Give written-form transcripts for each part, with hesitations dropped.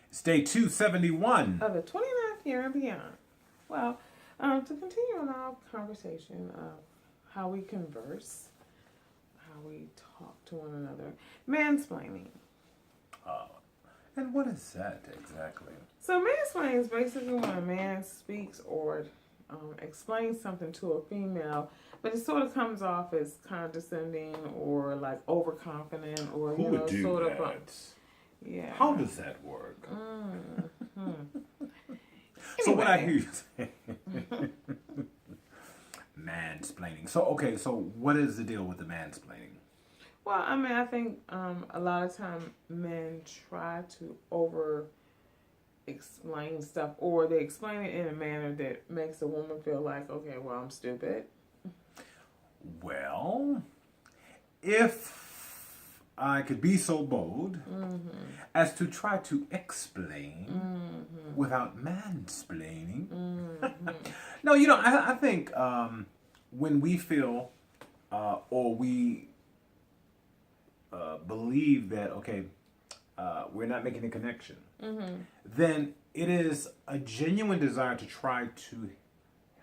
It's day 271. Of the 29th year and beyond. Well, to continue on our conversation of how we converse, how we talk to one another, mansplaining. And what is that exactly? So mansplaining is basically when a man speaks or explains something to a female, but it sort of comes off as condescending or like overconfident or Who would do sort that? of yeah. How does that work? So Anyway. what I hear you saying, mansplaining. So what is the deal with the mansplaining? Well, I mean, I think a lot of time men try to over explain stuff, or they explain it in a manner that makes a woman feel like, okay, well, I'm stupid. Well, if I could be so bold as to try to explain without mansplaining. No, I think when we feel or we believe that, okay, we're not making a connection, then it is a genuine desire to try to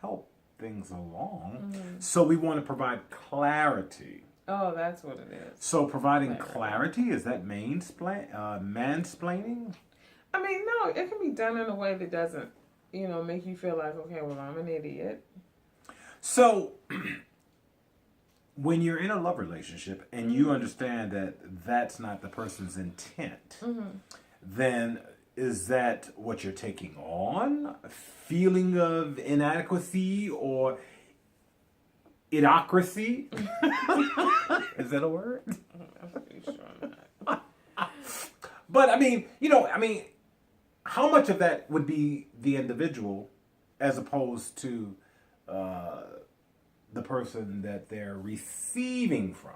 help things along. So we want to provide clarity. Oh, that's what it is. So providing clarity, is that mansplaining? I mean, no, it can be done in a way that doesn't, make you feel like, okay, well, I'm an idiot. So when you're in a love relationship and you understand that that's not the person's intent, then is that what you're taking on? A feeling of inadequacy or idiocracy? Is that a word? I'm pretty sure not. But I mean, how much of that would be the individual as opposed to the person that they're receiving from?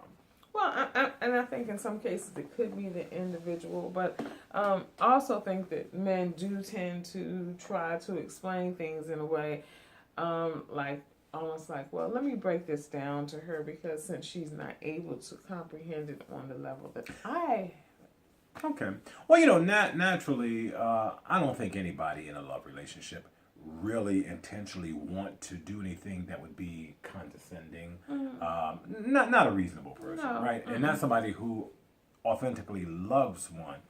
Well, I think in some cases it could be the individual, but I also think that men do tend to try to explain things in a way almost like, well, let me break this down to her because since she's not able to comprehend it on the level that I. Okay. Well, naturally, I don't think anybody in a love relationship really intentionally want to do anything that would be condescending. Not a reasonable person, No. right? And not somebody who authentically loves one.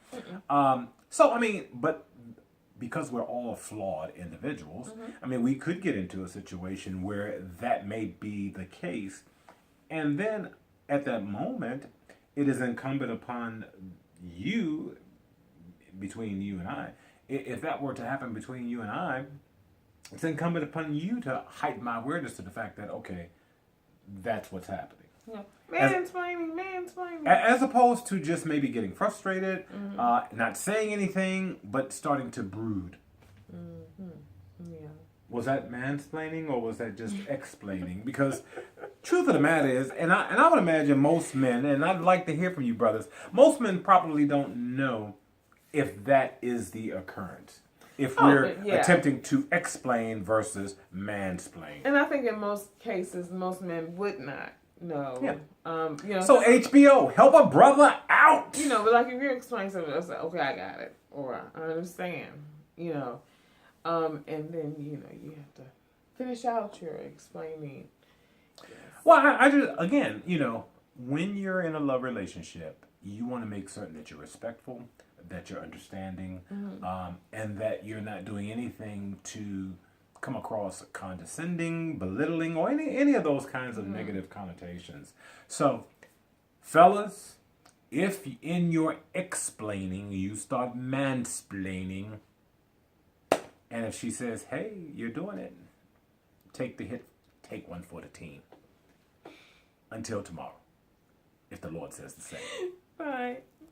So, I mean, but because we're all flawed individuals, I mean, we could get into a situation where that may be the case. And then at that moment, it is incumbent upon you, between you and I, if that were to happen between you and I, it's incumbent upon you to heighten my awareness to the fact that, okay, that's what's happening. Yeah. Mansplaining. As opposed to just maybe getting frustrated, not saying anything, but starting to brood. Yeah. Was that mansplaining or was that just explaining? Because truth of the matter is, and I would imagine most men, and I'd like to hear from you brothers, most men probably don't know if that is the occurrence. If we're attempting to explain versus mansplain. And I think in most cases, most men would not know. Yeah. So HBO, help a brother out. But like if you're explaining something, it's like, okay, I got it, or I understand. And then you have to finish out your explaining. Yes. Well, I just again, when you're in a love relationship, you want to make certain that you're respectful, that you're understanding, and that you're not doing anything to come across condescending, belittling, or any of those kinds of negative connotations. So, fellas, if in your explaining you start mansplaining, and if she says, hey, you're doing it, take the hit, take one for the team. Until tomorrow, if the Lord says the same. Bye.